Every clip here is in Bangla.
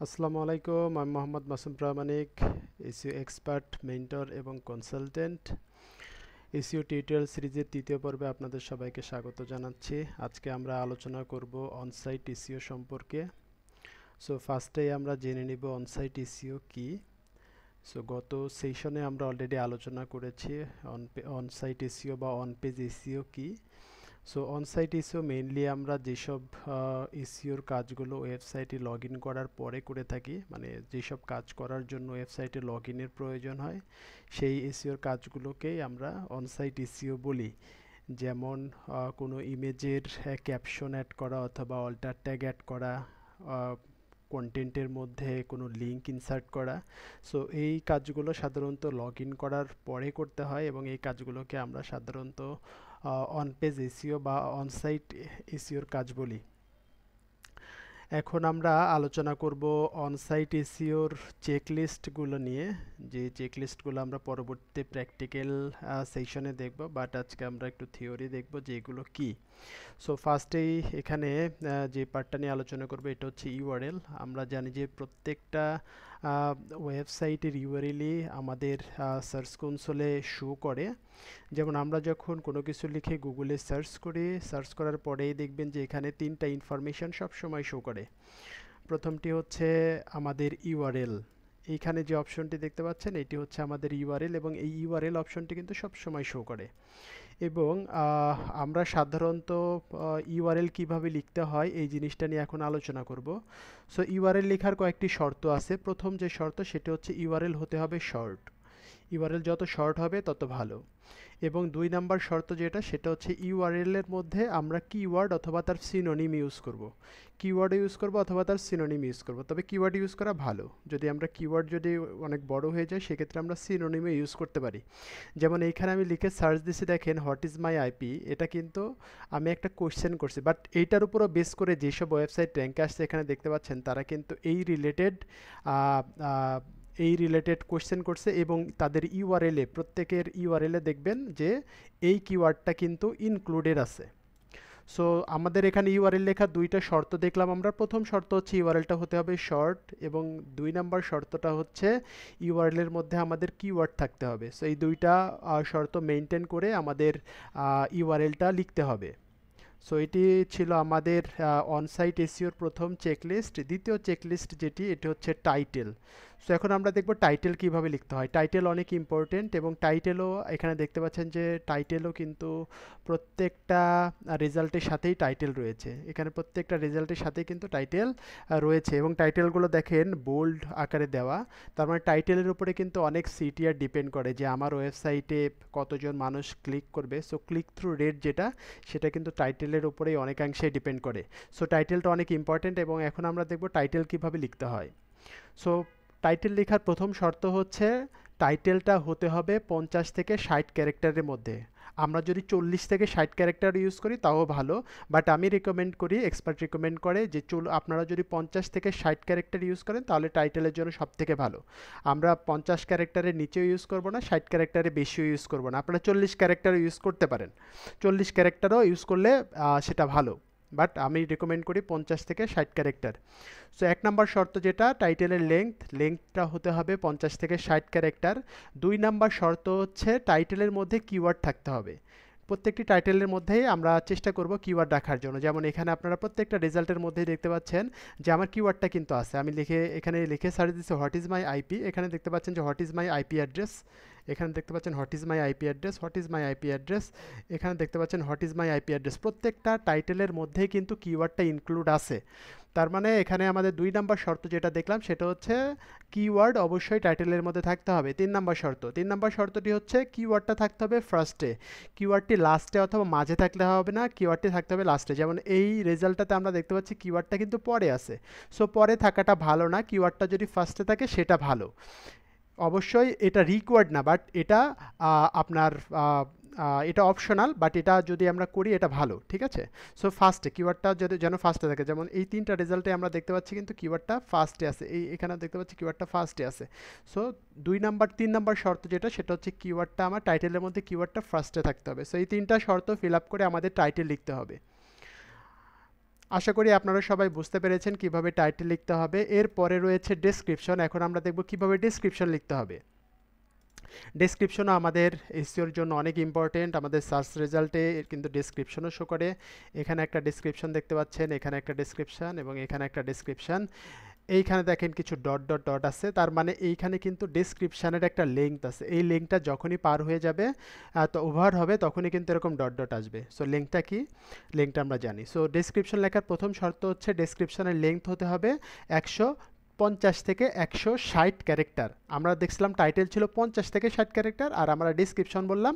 আসসালামু আলাইকুম, আমি মোহাম্মদ মাসুম প্রামাণিক, এসইও এক্সপার্ট, মেন্টর এবং কনসালটেন্ট। এসইও টিউটোরিয়াল সিরিজের তৃতীয় পর্বে আপনাদের সবাইকে স্বাগত জানাচ্ছি। আজকে আমরা আলোচনা করব অনসাইট এসইও সম্পর্কে। সো ফার্স্টেই আমরা জেনে নিব অনসাইট এসইও কি। সো গত সেশনে আমরা অলরেডি আলোচনা করেছি অনসাইট এসইও বা অন পেজ এসইও কি। সো অনসাইট এসইও মেইনলি আমরা যেসব এসইওর কাজগুলো ওয়েবসাইটে লগ ইন করার পরে করে থাকি, মানে যেসব কাজ করার জন্য ওয়েবসাইটে লগ ইনের প্রয়োজন হয়, সেই এসইওর কাজগুলোকেই আমরা অনসাইট এসইও বলি। যেমন কোনো ইমেজের ক্যাপশন অ্যাড করা অথবা অল্টার ট্যাগ অ্যাড করা, কন্টেন্টের মধ্যে কোনো লিঙ্ক ইনসার্ট করা। সো এই কাজগুলো সাধারণত লগ ইন করার পরে করতে হয় এবং এই কাজগুলোকে আমরা সাধারণত অন পেজ এসইও বা অনসাইট এসইওর কাজ বলি। এখন আমরা আলোচনা করব অনসাইট এসইওর চেকলিস্টগুলো নিয়ে, যে চেকলিস্টগুলো আমরা পরবর্তী প্র্যাকটিক্যাল সেশনে দেখব, বাট আজকে আমরা একটু থিওরি দেখব যে এগুলো কী। সো ফার্স্টেই এখানে যে পার্টটা নিয়ে আলোচনা করবো এটা হচ্ছে ইউআরএল। আমরা জানি যে প্রত্যেকটা ওয়েবসাইটের ইউআরএলই আমাদের সার্চ কনসোলে শো করে। যেমন আমরা যখন কোনো কিছু লিখে গুগলে সার্চ করি, সার্চ করার পরেই দেখবেন যে এখানে তিনটা ইনফরমেশন সব সময় শো করে। প্রথমটি হচ্ছে আমাদের ইউআরএল। এইখানে যে অপশনটি দেখতে পাচ্ছেন এটি হচ্ছে আমাদের ইউআরএল এবং এই ইউআরএল অপশনটি কিন্তু সব সময় শো করে। এবং আমরা সাধারণত ইউআরএল কিভাবে লিখতে হয় এই জিনিসটা নিয়ে এখন আলোচনা করব। সো ইউআরএল লেখার কয়েকটি শর্ত আছে। প্রথম যে শর্ত সেটা হচ্ছে ইউআরএল হতে হবে শর্ট। ইউআরএল যত শর্ট হবে তত ভালো। এবং ২ নাম্বার শর্ত যেটা সেটা হচ্ছে ইউআরএল এর মধ্যে আমরা কিওয়ার্ড অথবা তার সিনোনিম ইউজ করব। কিওয়ার্ড ইউজ করব অথবা তার সিনোনিম ইউজ করব, তবে কিওয়ার্ড ইউজ করা ভালো। যদি আমরা কিওয়ার্ড যদি অনেক বড় হয়ে যায় সেক্ষেত্রে আমরা সিনোনিমে ইউজ করতে পারি। যেমন এইখানে আমি লিখে সার্চ দিছি, দেখেন হোয়াট ইজ মাই আইপি, এটা কিন্তু আমি একটা কোশ্চেন করছি, বাট এইটার উপরও বেস করে যেসব ওয়েবসাইট র্যাঙ্কে আসছে এখানে দেখতে পাচ্ছেন তারা কিন্তু এই রিলেটেড কোশ্চেন করছে এবং তাদের ইউআরএলে, প্রত্যেকের ইউআরএলে দেখবেন যে এই কিওয়ার্ডটা কিন্তু ইনক্লুডেড আছে। সো আমাদের এখানে ইউআরএল লেখা দুইটা শর্ত দেখলাম আমরা। প্রথম শর্ত হচ্ছে ইউআরএলটা হতে হবে শর্ট এবং ২ নাম্বার শর্তটা হচ্ছে ইউআরএল এর মধ্যে আমাদের কিওয়ার্ড থাকতে হবে। সো এই দুইটা শর্ত মেনটেন করে আমাদের ইউআরএলটা লিখতে হবে। সো এটি ছিল আমাদের অনসাইট এসইওর প্রথম চেকলিস্ট। দ্বিতীয় চেকলিস্ট যেটি, এটি হচ্ছে টাইটেল। সো এখন আমরা দেখব টাইটেল কিভাবে লিখতে হয়। টাইটেল অনেক ইম্পর্টেন্ট এবং টাইটেলও এখানে দেখতে পাচ্ছেন যে টাইটেলও কিন্তু প্রত্যেকটা রেজাল্টের সাথেই টাইটেল রয়েছে। এখানে প্রত্যেকটা রেজাল্টের সাথেই কিন্তু টাইটেল রয়েছে এবং টাইটেলগুলো দেখেন বোল্ড আকারে দেওয়া। তার মানে টাইটেলের উপরে কিন্তু অনেক সিটিআর ডিপেন্ড করে যে আমার ওয়েবসাইটে কতজন মানুষ ক্লিক করবে। সো ক্লিক থ্রু রেট যেটা, সেটা কিন্তু টাইটেলের উপরেই অনেকাংশে ডিপেন্ড করে। সো টাইটেলটা অনেক ইম্পর্টেন্ট এবং এখন আমরা দেখব টাইটেল কিভাবে লিখতে হয়। সো টাইটেল লেখার প্রথম শর্ত হচ্ছে টাইটেলটা হতে হবে 50 থেকে 60 ক্যারেক্টারের মধ্যে। আমরা যদি 40 থেকে 60 ক্যারেক্টার ইউজ করি তাও ভালো, বাট আমি রিকমেন্ড করি, এক্সপার্ট রিকমেন্ড করে যে আপনারা যদি 50 থেকে 60 ক্যারেক্টার ইউজ করেন তাহলে টাইটেলের জন্য সব থেকে ভালো। আমরা 50 ক্যারেক্টারের নিচেও ইউজ করব না, 60 ক্যারেক্টারের বেশিও ইউজ করব না। আপনারা 40 ক্যারেক্টারও ইউজ করতে পারেন, 40 ক্যারেক্টারও ইউজ করলে সেটা ভালো, বাট আমি রিকমেন্ড করি 50 থেকে 60 ক্যারেক্টার। সো ১ নাম্বার শর্ত যেটা, টাইটেলের লেংথটা হতে হবে 50 থেকে 60 ক্যারেক্টার। ২ নাম্বার শর্ত হচ্ছে টাইটেলের মধ্যে কিওয়ার্ড থাকতে হবে। প্রত্যেকটি টাইটেলের মধ্যেই আমরা চেষ্টা করব কিওয়ার্ড রাখার জন্য। যেমন এখানে আপনারা প্রত্যেকটা রেজাল্টের মধ্যেই দেখতে পাচ্ছেন যে আমার কিওয়ার্ডটা কিন্তু আছে। আমি এখানে লিখে সার্চ দিচ্ছি হোয়াট ইজ মাই আইপি, এখানে দেখতে পাচ্ছেন যে what is my IP address, এখানে দেখতে পাচ্ছেন what is my IP address, what is my IP address, এখানে দেখতে পাচ্ছেন what is my IP address. প্রত্যেকটা টাইটেলের মধ্যেই কিন্তু কিওয়ার্ডটা ইনক্লুড আছে। তার মানে এখানে আমাদের ২ নাম্বার শর্ত যেটা দেখলাম সেটা হচ্ছে কিওয়ার্ড অবশ্যই টাইটেলের মধ্যে থাকতে হবে। ৩ নাম্বার শর্তটি হচ্ছে কিওয়ার্ডটা থাকতে হবে ফার্স্টে, কিওয়ার্ডটি লাস্টে অথবা মাঝে থাকলে হবে না, কিওয়ার্ডটি থাকতে হবে লাস্টে। যেমন এই রেজাল্টটাতে আমরা দেখতে পাচ্ছি কিওয়ার্ডটা কিন্তু পরে আছে। সো পরে থাকাটা ভালো না, কিওয়ার্ডটা যদি ফার্স্টে থাকে সেটা ভালো। অবশ্যই এটা রিকোয়ার্ড না, বাট এটা আপনার এটা অপশনাল, বাট এটা যদি আমরা করি এটা ভালো, ঠিক আছে। সো ফার্স্টে কিওয়ার্ডটা যদি যেন ফার্স্টে থাকে, যেমন এই ৩টা রেজাল্টে আমরা দেখতে পাচ্ছি কিন্তু কিওয়ার্ডটা ফার্স্টে আছে, এখানে দেখতে পাচ্ছি কিওয়ার্ডটা ফার্স্টে আছে। সো ৩ নাম্বার শর্ত যেটা সেটা হচ্ছে কিওয়ার্ডটা আমার টাইটেলের মধ্যে কিওয়ার্ডটা ফার্স্টে থাকতে হবে। সো এই ৩টা শর্ত ফিল আপ করে আমাদের টাইটেল লিখতে হবে। আশা করি আপনারা সবাই বুঝতে পেরেছেন কিভাবে টাইটেল লিখতে হবে। এরপরে রয়েছে ডেসক্রিপশন। এখন আমরা দেখব কিভাবে ডেসক্রিপশন লিখতে হবে। ডেসক্রিপশনও আমাদের এসইওর জন্য অনেক ইম্পর্টেন্ট। আমাদের সার্চ রেজাল্টে কিন্তু ডেসক্রিপশনও শো করে। এখানে একটা ডেসক্রিপশন দেখতে পাচ্ছেন, এখানে একটা ডেসক্রিপশন এবং এখানে একটা ডেসক্রিপশন। এইখানে দেখেন কিছু ডট ডট ডট আছে, তার মানে এইখানে কিন্তু ডেসক্রিপশানের একটা লিঙ্ক আছে। এই লিঙ্কটা যখনই পার হয়ে যাবে তো ওভার হবে, তখনই কিন্তু এরকম ডট ডট আসবে। সো লিঙ্কটা কি, লিঙ্কটা আমরা জানি। সো ডেসক্রিপশন লেখার প্রথম শর্ত হচ্ছে ডেসক্রিপশনের লেন্থ হতে হবে 150 থেকে 160 ক্যারেক্টার। আমরা দেখছিলাম টাইটেল ছিল 50 থেকে 60 ক্যারেক্টার, আর আমরা ডেসক্রিপশন বললাম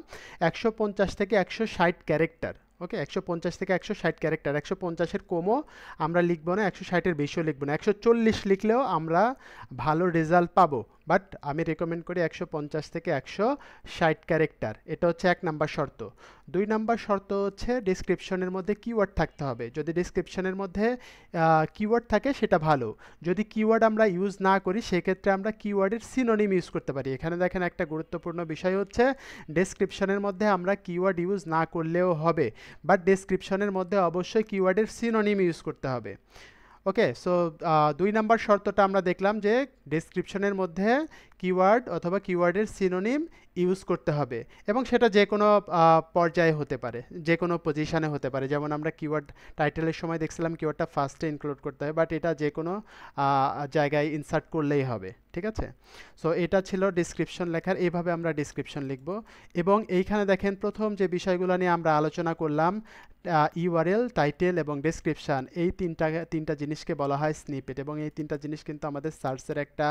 150 থেকে 160 ক্যারেক্টার। ওকে, 150 থেকে 160 ক্যারেক্টার। 150-এর কমও আমরা লিখবো না, 160-এর বেশিও লিখবো না। 140 লিখলেও আমরা ভালো রেজাল্ট পাবো, বাট আমি রেকমেন্ড করি 150 থেকে 160 ক্যারেক্টার। এটা হচ্ছে 1 নাম্বার শর্ত। 2 নাম্বার শর্ত হচ্ছে ডেসক্রিপশনের মধ্যে কিওয়ার্ড থাকতে হবে। যদি ডেসক্রিপশনের মধ্যে কিওয়ার্ড থাকে সেটা ভালো। যদি কিওয়ার্ড আমরা ইউজ না করি সেক্ষেত্রে আমরা কিওয়ার্ডের সিনোনিম ইউজ করতে পারি। এখানে দেখেন একটা গুরুত্বপূর্ণ বিষয় হচ্ছে ডেসক্রিপশনের মধ্যে আমরা কিওয়ার্ড ইউজ না করলেও হবে, বাট ডেসক্রিপশনের মধ্যে অবশ্যই কিওয়ার্ডের সিনোনিম ইউজ করতে হবে। ওকে, সো 2 নাম্বার শর্তটা আমরা দেখলাম যে ডেসক্রিপশনের মধ্যে কিওয়ার্ড অথবা কিওয়ার্ডের সিনোনিম ইউজ করতে হবে, এবং সেটা যে কোনো পর্যায়ে হতে পারে, যে কোনো পজিশানে হতে পারে। যেমন আমরা কিওয়ার্ড টাইটেলের সময় দেখছিলাম কিওয়ার্ডটা ফার্স্টে ইনক্লুড করতে হয়, বাট এটা যে কোনো জায়গায় ইনসার্ট করলেই হবে। ঠিক আছে, সো এটা ছিল ডিসক্রিপশন লেখার। এইভাবে আমরা ডিসক্রিপশন লিখব। এবং এইখানে দেখেন প্রথম যে বিষয়গুলো নিয়ে আমরা আলোচনা করলাম, ইউআরএল, টাইটেল এবং ডেসক্রিপশান, এই তিনটা জিনিসকে বলা হয় স্নিপেট, এবং এই তিনটা জিনিস কিন্তু আমাদের সার্চের একটা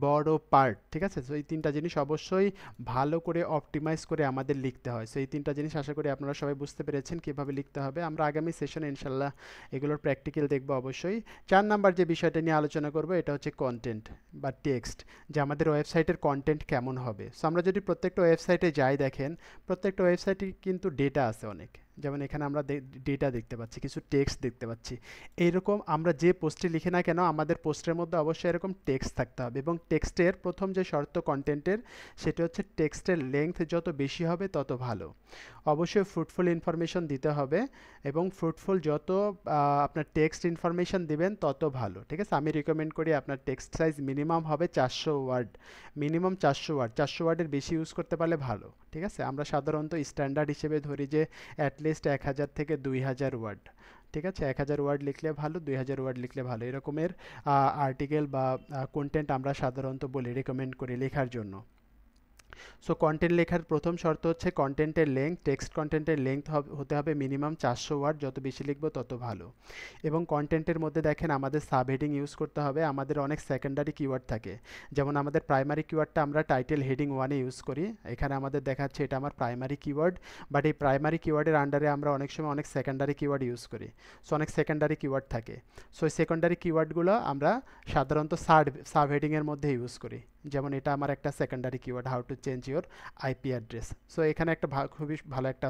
বড় পার্ট। ঠিক আছে, সো এই তিনটা জিনিস অবশ্যই ভালো করে অপটিমাইজ করে আমাদের লিখতে হয়। সো এই তিনটা জিনিস আশা করি আপনারা সবাই বুঝতে পেরেছেন কীভাবে লিখতে হবে। আমরা আগামী সেশনে ইনশাল্লাহ এগুলোর প্র্যাকটিক্যাল দেখব অবশ্যই। 4 নাম্বার যে বিষয়টা নিয়ে আলোচনা করব এটা হচ্ছে কন্টেন্ট বা টেক্সট, যে আমাদের ওয়েবসাইটের কন্টেন্ট কেমন হবে। সো আমরা যদি প্রত্যেকটা ওয়েবসাইটে যাই, দেখেন প্রত্যেকটা ওয়েবসাইটে কিন্তু ডেটা আছে অনেক। যেমন এখানে আমরা ডেটা দেখতে পাচ্ছি, কিছু টেক্সট দেখতে পাচ্ছি। এইরকম আমরা যে পোস্টে লিখি না কেন আমাদের পোস্টের মধ্যে অবশ্যই এরকম টেক্সট থাকতে হবে। এবং টেক্সটের প্রথম যে শর্ত কন্টেন্টের, সেটা হচ্ছে টেক্সটের লেংথ যত বেশি হবে তত ভালো। অবশ্যই ফ্রুটফুল ইনফরমেশন দিতে হবে, এবং ফ্রুটফুল যত আপনার টেক্সট ইনফরমেশন দিবেন তত ভালো। ঠিক আছে, আমি রিকমেন্ড করি আপনার টেক্সট সাইজ মিনিমাম হবে 400 ওয়ার্ড, মিনিমাম 400 ওয়ার্ড। 400 ওয়ার্ডের বেশি ইউজ করতে পারলে ভালো। ঠিক আছে, আমরা সাধারণত স্ট্যান্ডার্ড হিসেবে ধরি যে অ্যাটলিস্ট 1000 থেকে 2000 ওয়ার্ড। ঠিক আছে, 1000 ওয়ার্ড লিখলে ভালো, 2000 ওয়ার্ড লিখলে ভালো। এরকমের আর্টিকেল বা কন্টেন্ট আমরা সাধারণত বলি, রেকমেন্ড করি লেখার জন্য। সো কন্টেন্ট লেখার প্রথম শর্ত হচ্ছে কন্টেন্টের লেংথ, টেক্সট কন্টেন্টের লেংথ হতে হবে মিনিমাম 400 ওয়ার্ড, যত বেশি লিখবো তত ভালো। এবং কন্টেন্টের মধ্যে দেখেন আমাদের সাব হেডিং ইউজ করতে হবে। আমাদের অনেক সেকেন্ডারি কিওয়ার্ড থাকে, যেমন আমাদের প্রাইমারি কিওয়ার্ডটা আমরা টাইটেল হেডিং 1-এ ইউজ করি। এখানে আমাদের দেখাচ্ছে এটা আমার প্রাইমারি কিওয়ার্ড, বাট এই প্রাইমারি কিওয়ার্ডের আন্ডারে আমরা অনেক সময় অনেক সেকেন্ডারি কিওয়ার্ড ইউজ করি। সো অনেক সেকেন্ডারি কিওয়ার্ড থাকে। সো এই সেকেন্ডারি কিওয়ার্ডগুলো আমরা সাধারণত সাব হেডিংয়ের মধ্যে ইউজ করি। যেমন এটা আমার একটা secondary keyword, how to change your IP address. So এখানে একটা খুবই ভালো একটা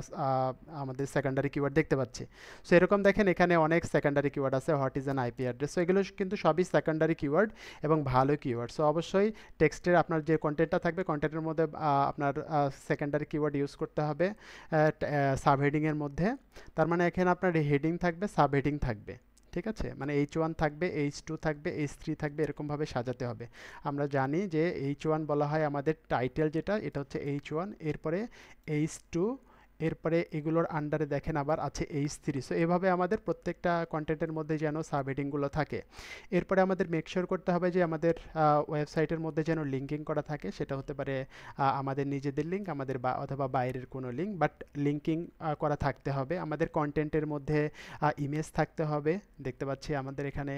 আমাদের সেকেন্ডারি কিওয়ার্ড দেখতে পাচ্ছি। সো এরকম দেখেন এখানে অনেক সেকেন্ডারি কিওয়ার্ড আছে, what is an IP address. So এগুলো কিন্তু সবই সেকেন্ডারি কিওয়ার্ড এবং ভালো কিওয়ার্ড। সো অবশ্যই টেক্সটের আপনার যে কন্টেন্টটা থাকবে, কন্টেন্টের মধ্যে আপনার সেকেন্ডারি কিওয়ার্ড ইউজ করতে হবে সাব হেডিংয়ের মধ্যে। তার মানে এখানে আপনার হেডিং থাকবে, সাব হেডিং থাকবে। ঠিক আছে, মানে H1 থাকবে, H2 থাকবে, H3 থাকবে, এরকমভাবে সাজাতে হবে। আমরা জানি যে H1 বলা হয় আমাদের টাইটেল, যেটা এটা হচ্ছে H1, এরপরে H2, এরপরে এগুলোর আন্ডারে দেখেন আবার আছে H3। সো এভাবে আমাদের প্রত্যেকটা কন্টেন্টের মধ্যে যেন সাব হেডিংগুলো থাকে। এরপরে আমাদের মেকশিওর করতে হবে যে আমাদের ওয়েবসাইটের মধ্যে যেন লিঙ্কিং করা থাকে। সেটা হতে পারে আমাদের নিজেদের লিঙ্ক, আমাদের অথবা বাইরের কোনো লিঙ্ক, বাট লিঙ্কিং করা থাকতে হবে। আমাদের কন্টেন্টের মধ্যে ইমেজ থাকতে হবে। দেখতে পাচ্ছি আমাদের এখানে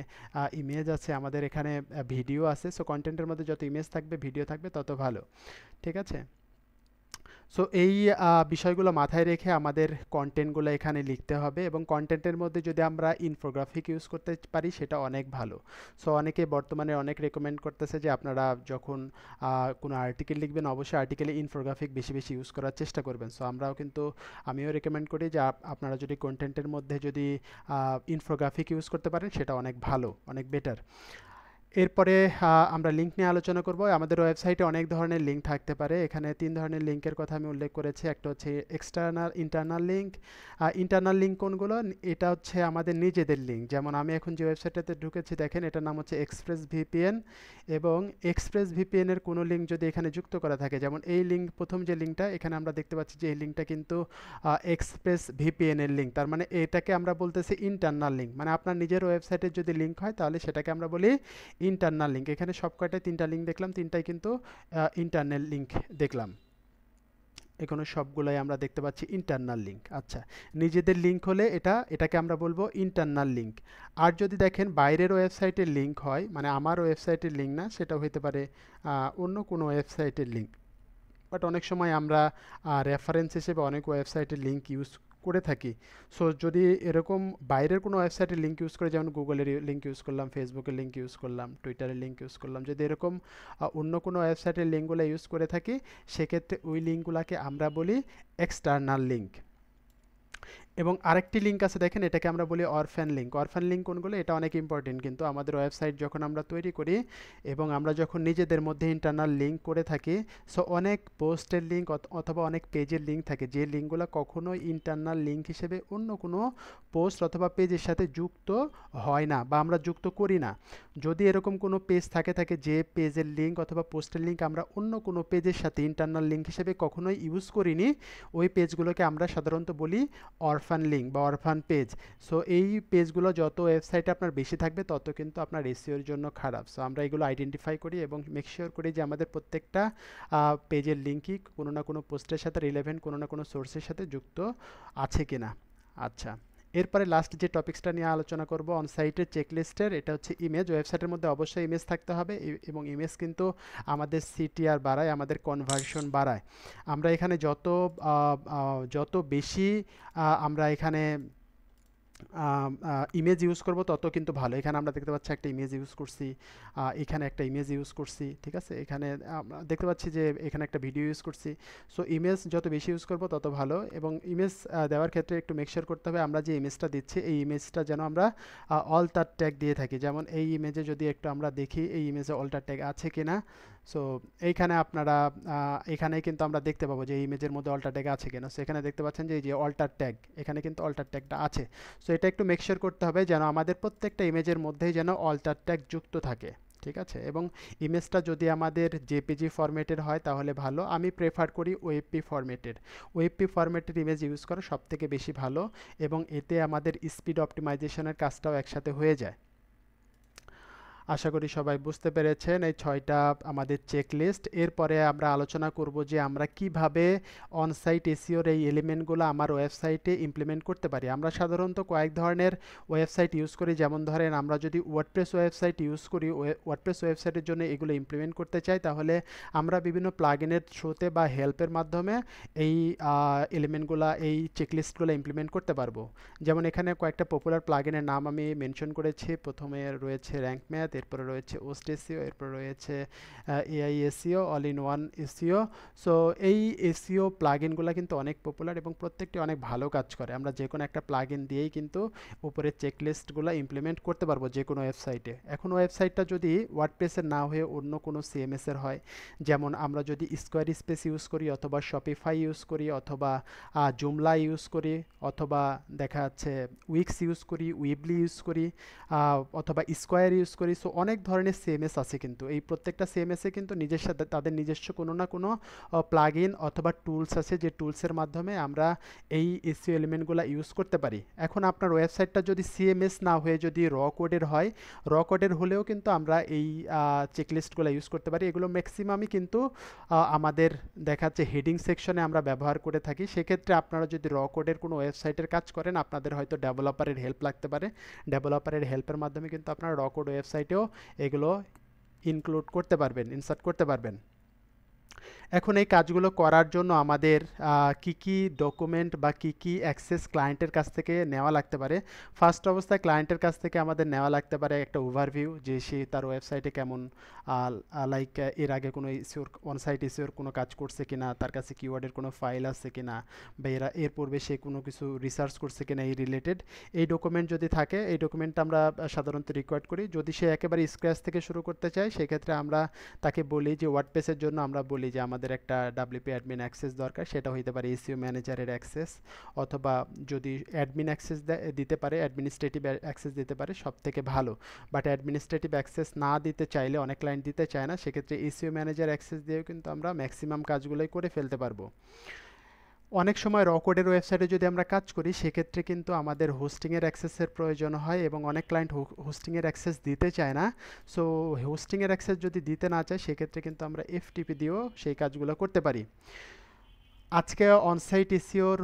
ইমেজ আছে, আমাদের এখানে ভিডিও আছে। সো কন্টেন্টের মধ্যে যত ইমেজ থাকবে, ভিডিও থাকবে, তত ভালো। ঠিক আছে, সো এই বিষয়গুলো মাথায় রেখে আমাদের কন্টেন্টগুলো এখানে লিখতে হবে। এবং কন্টেন্টের মধ্যে যদি আমরা ইনফোগ্রাফিক ইউজ করতে পারি সেটা অনেক ভালো। সো অনেকে বর্তমানে অনেক রেকমেন্ড করতেছে যে আপনারা যখন কোনো আর্টিকেল লিখবেন অবশ্যই আর্টিকেলে ইনফোগ্রাফিক বেশি বেশি ইউজ করার চেষ্টা করবেন। সো আমিও রেকমেন্ড করি যে আপনারা যদি কন্টেন্টের মধ্যে যদি ইনফোগ্রাফিক ইউজ করতে পারেন সেটা অনেক ভালো, অনেক বেটার। এরপরে আমরা লিঙ্ক নিয়ে আলোচনা করব। আমাদের ওয়েবসাইটে অনেক ধরনের লিঙ্ক থাকতে পারে। এখানে 3 ধরনের লিঙ্কের কথা আমি উল্লেখ করেছি। একটা হচ্ছে external, internal link. Internal link কোনগুলো? এটা হচ্ছে আমাদের নিজেদের লিঙ্ক। যেমন আমি এখন যে ওয়েবসাইটটাতে ঢুকেছি দেখেন, এটার নাম হচ্ছে এক্সপ্রেস ভিপিএন। এবং এক্সপ্রেস ভিপিএন এর কোনো লিঙ্ক যদি এখানে যুক্ত করা থাকে, যেমন এই লিঙ্ক, প্রথম যে লিঙ্কটা এখানে আমরা দেখতে পাচ্ছি যে এই লিঙ্কটা কিন্তু এক্সপ্রেস ভিপিএন এর লিঙ্ক। তার মানে এটাকে আমরা বলতেছি ইন্টারনাল লিঙ্ক। মানে আপনার নিজের ওয়েবসাইটের যদি লিঙ্ক হয় তাহলে সেটাকে আমরা বলি ইন্টারনাল লিঙ্ক। এখানে সবকটায় 3টা লিঙ্ক দেখলাম, 3টাই কিন্তু ইন্টারনাল লিঙ্ক দেখলাম। এখানে সবগুলাই আমরা দেখতে পাচ্ছি ইন্টারনাল লিঙ্ক। আচ্ছা, নিজেদের লিঙ্ক হলে এটাকে আমরা বলবো ইন্টারনাল লিঙ্ক। আর যদি দেখেন বাইরের ওয়েবসাইটের লিঙ্ক হয়, মানে আমার ওয়েবসাইটের লিঙ্ক না, সেটা হতে পারে অন্য কোনো ওয়েবসাইটের লিঙ্ক। বাট অনেক সময় আমরা রেফারেন্স হিসেবে অনেক ওয়েবসাইটের লিঙ্ক ইউজ করে থাকি। সো যদি এরকম বাইরের কোনো ওয়েবসাইটের লিঙ্ক ইউজ করে, যেমন গুগলের লিঙ্ক ইউজ করলাম, ফেসবুকের লিঙ্ক ইউজ করলাম, টুইটারের লিঙ্ক ইউজ করলাম, যদি এরকম অন্য কোনো ওয়েবসাইটের লিঙ্কগুলো ইউজ করে থাকি, সেক্ষেত্রে ওই লিঙ্কগুলোকে আমরা বলি এক্সটার্নাল লিঙ্ক। এবং আরেকটি লিঙ্ক আছে দেখেন, এটাকে আমরা বলি অরফ্যান লিঙ্ক। অরফ্যান লিঙ্ক কোনগুলো? এটা অনেক ইম্পর্টেন্ট কিন্তু আমাদের ওয়েবসাইট যখন আমরা তৈরি করি এবং আমরা যখন নিজেদের মধ্যে ইন্টারনাল লিঙ্ক করে থাকি, সো অনেক পোস্টের লিঙ্ক অথবা অনেক পেজের লিঙ্ক থাকে, যে লিঙ্কগুলো কখনোই ইন্টারনাল লিঙ্ক হিসেবে অন্য কোনো পোস্ট অথবা পেজের সাথে যুক্ত হয় না বা আমরা যুক্ত করি না। যদি এরকম কোনো পেজ থাকে যে পেজের লিঙ্ক অথবা পোস্টের লিঙ্ক আমরা অন্য কোনো পেজের সাথে ইন্টারনাল লিঙ্ক হিসেবে কখনোই ইউজ করিনি, ওই পেজগুলোকে আমরা সাধারণত বলি অরফান লিঙ্ক বা অরফান পেজ। সো এই পেজগুলো যত ওয়েবসাইটে আপনার বেশি থাকবে তত কিন্তু আপনার এসইওর জন্য খারাপ। সো আমরা এগুলো আইডেন্টিফাই করি এবং মেক শিওর করি যে আমাদের প্রত্যেকটা পেজের লিঙ্কই কোনো না কোনো পোস্টের সাথে রিলেভেন্ট, কোনো না কোনো সোর্সের সাথে যুক্ত আছে কিনা। আচ্ছা, এরপরে লাস্ট যে টপিক্সটা নিয়ে আলোচনা করব অন সাইটের চেকলিস্টের, এটা হচ্ছে ইমেজ। ওয়েবসাইটের মধ্যে অবশ্যই ইমেজ থাকতে হবে এবং ইমেজ কিন্তু আমাদের সিটিআর বাড়ায়, আমাদের কনভার্সন বাড়ায়। আমরা এখানে যত বেশি আমরা এখানে ইমেজ ইউজ করব তত কিন্তু ভালো। এখানে আমরা দেখতে পাচ্ছি একটা ইমেজ ইউজ করছি, এখানে একটা ইমেজ ইউজ করছি, ঠিক আছে। এখানে আমরা দেখতে পাচ্ছি যে এখানে একটা ভিডিও ইউজ করছি। সো ইমেজ যত বেশি ইউজ করব তত ভালো। এবং ইমেজ দেওয়ার ক্ষেত্রে একটু মেকশিওর করতে হবে আমরা যে ইমেজটা দিচ্ছি এই ইমেজটা যেন আমরা অল্টার ট্যাগ দিয়ে থাকি। যেমন এই ইমেজে যদি একটু আমরা দেখি এই ইমেজে অল্টার ট্যাগ আছে কিনা। সো এইখানে আপনারা এখানে কিন্তু আমরা দেখতে পাবো যে এই ইমেজের মধ্যে অল্টার ট্যাগ আছে কিনা। সো এখানে দেখতে পাচ্ছেন যে এই যে অল্টার ট্যাগ, এখানে কিন্তু অল্টার ট্যাগটা আছে। সো এটা একটু মেকশিওর করতে হবে যেন আমাদের প্রত্যেকটা ইমেজের মধ্যেই যেন অল্টার ট্যাগ যুক্ত থাকে, ঠিক আছে। এবং ইমেজটা যদি আমাদের জেপিজি ফরম্যাটের হয় তাহলে ভালো। আমি প্রেফার করি ওএপি ফরম্যাটের। ওএপি ফরম্যাটের ইমেজ ইউজ করা সবথেকে বেশি ভালো এবং এতে আমাদের স্পিড অপটিমাইজেশনের কাজটাও একসাথে হয়ে যায়। আশা করি সবাই বুঝতে পেরেছেন এই 6টা আমাদের চেকলিস্ট। এরপরে আমরা আলোচনা করব যে আমরা কিভাবে অনসাইট এসইওর এই এলিমেন্টগুলো আমার ওয়েবসাইটে ইমপ্লিমেন্ট করতে পারি। আমরা সাধারণত কয়েক ধরনের ওয়েবসাইট ইউজ করি। যেমন ধরেন আমরা যদি ওয়ার্ডপ্রেস ওয়েবসাইট ইউজ করি, ওয়ার্ডপ্রেস ওয়েবসাইটের জন্য এগুলো ইমপ্লিমেন্ট করতে চাই, তাহলে আমরা বিভিন্ন প্লাগইনের থ্রুতে বা হেল্পের মাধ্যমে এই এলিমেন্টগুলো, এই চেকলিস্টগুলো ইমপ্লিমেন্ট করতে পারবো। যেমন এখানে কয়েকটা পপুলার প্লাগইনের নাম আমি মেনশন করেছি। প্রথমে রয়েছে র্যাঙ্ক ম্যাথ, এরপরে রয়েছে ওস্ট এসইও, এরপরে রয়েছে AI SEO, all in one SEO. So এই এসইও প্লাগইনগুলো কিন্তু অনেক পপুলার এবং প্রত্যেকটি অনেক ভালো কাজ করে। আমরা যে কোনো একটা প্লাগইন দিয়েই কিন্তু উপরের চেকলিস্টগুলো ইমপ্লিমেন্ট করতে পারবো যে কোনো ওয়েবসাইটে। এখন ওয়েবসাইটটা যদি ওয়ার্ডপ্রেসের না হয়ে অন্য কোনো সিএমএসের হয়, যেমন আমরা যদি স্কোয়ার স্পেস ইউজ করি অথবা শপিফাই ইউজ করি অথবা জুমলা ইউজ করি অথবা দেখা যাচ্ছে উইক্স ইউজ করি, উইবলি ইউজ করি অথবা স্কোয়ার ইউজ করি। সো অনেক ধরনের সিএমএস আছে কিন্তু এই প্রত্যেকটা সিএমএসে কিন্তু তাদের নিজস্ব কোনো না কোনো প্লাগইন অথবা টুলস আছে, যে টুলসের মাধ্যমে আমরা এই এসইও এলিমেন্টগুলো ইউজ করতে পারি। এখন আপনার ওয়েবসাইটটা যদি সিএমএস না হয়ে যদি র কোডের হয়, র কোডের হলেও কিন্তু আমরা এই চেকলিস্টগুলো ইউজ করতে পারি। এগুলো ম্যাক্সিমামই কিন্তু আমাদের দেখাচ্ছে হেডিং সেকশনে আমরা ব্যবহার করে থাকি। সেক্ষেত্রে আপনারা যদি র কোডের কোনো ওয়েবসাইটের কাজ করেন, আপনাদের হয়তো ডেভেলপারের হেল্প লাগতে পারে। ডেভেলপারের হেল্পের মাধ্যমে কিন্তু আপনারা র কোড ওয়েবসাইটেও এগুলো ইনক্লুড করতে পারবেন, ইনসার্ট করতে পারবেন। এখন এই কাজগুলো করার জন্য আমাদের কি কি ডকুমেন্ট বা কি কি অ্যাক্সেস ক্লায়েন্টের কাছ থেকে নেওয়া লাগতে পারে। ফার্স্ট অবস্থায় ক্লায়েন্টের কাছ থেকে আমাদের নেওয়া লাগতে পারে একটা ওভারভিউ, যে সে তার ওয়েবসাইটে কেমন, লাইক এর আগে কোনো ইস্যুর অন সাইট ইস্যুর কোনো কাজ করছে কিনা, তার কাছে কিওয়ার্ডের কোনো ফাইল আছে কিনা, বা এর পূর্বে সে কোনো কিছু রিসার্চ করছে কিনা এই রিলেটেড। এই ডকুমেন্ট যদি থাকে, এই ডকুমেন্টটা আমরা সাধারণত রিকোয়ার্ড করি। যদি সে একেবারে স্ক্র্যাচ থেকে শুরু করতে চায়, সেক্ষেত্রে আমরা তাকে বলি যে ওয়ার্ডপ্রেসের জন্য আমরা বলি যে আমাদের একটা ডাব্লিউপি অ্যাডমিন অ্যাক্সেস দরকার, সেটা হইতে পারে এসইও ম্যানেজারের অ্যাক্সেস, অথবা যদি অ্যাডমিন অ্যাক্সেস দিতে পারে, অ্যাডমিনিস্ট্রেটিভ অ্যাক্সেস দিতে পারে সব থেকে ভালো। বাট অ্যাডমিনিস্ট্রেটিভ অ্যাক্সেস না দিতে চাইলে, অনেক ক্লায়েন্ট দিতে চায় না, সেক্ষেত্রে এসইও ম্যানেজার অ্যাক্সেস দিয়েও কিন্তু আমরা ম্যাক্সিমাম কাজগুলোই করে ফেলতে পারবো। অনেক সময় র কোডের ওয়েবসাইটে যদি আমরা কাজ করি, সেক্ষেত্রে কিন্তু আমাদের হোস্টিংয়ের অ্যাক্সেসের প্রয়োজন হয়, এবং অনেক ক্লায়েন্ট হোস্টিংয়ের অ্যাক্সেস দিতে চায় না। সো হোস্টিংয়ের অ্যাক্সেস যদি দিতে না চায়, সেক্ষেত্রে কিন্তু আমরা এফটিপি দিয়েও সেই কাজগুলো করতে পারি। আজকে অনসাইট এসিওর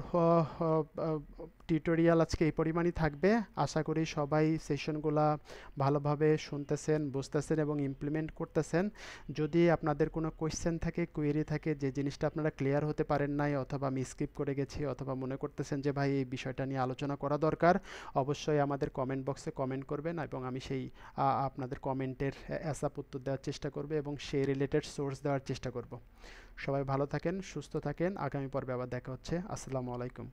টিউটোরিয়াল আজকে এই পরিমাণই থাকবে। আশা করি সবাই সেশনগুলা ভালোভাবে শুনতেছেন, বুঝতেছেন এবং ইমপ্লিমেন্ট করতেছেন। যদি আপনাদের কোনো কোয়েশ্চেন থাকে, কোয়েরি থাকে, যে জিনিসটা আপনারা ক্লিয়ার হতে পারেন নাই, অথবা আমি স্কিপ করে গেছি, অথবা মনে করতেছেন যে ভাই এই বিষয়টা নিয়ে আলোচনা করা দরকার, অবশ্যই আমাদের কমেন্ট বক্সে কমেন্ট করবেন, এবং আমি সেই আপনাদের কমেন্টের অ্যাসাপ উত্তর দেওয়ার চেষ্টা করব, এবং সেই রিলেটেড সোর্স দেওয়ার চেষ্টা করব। সবাই ভালো থাকেন, সুস্থ থাকেন। আগামী পর্বে আবার দেখা হচ্ছে। আসসালামু আলাইকুম।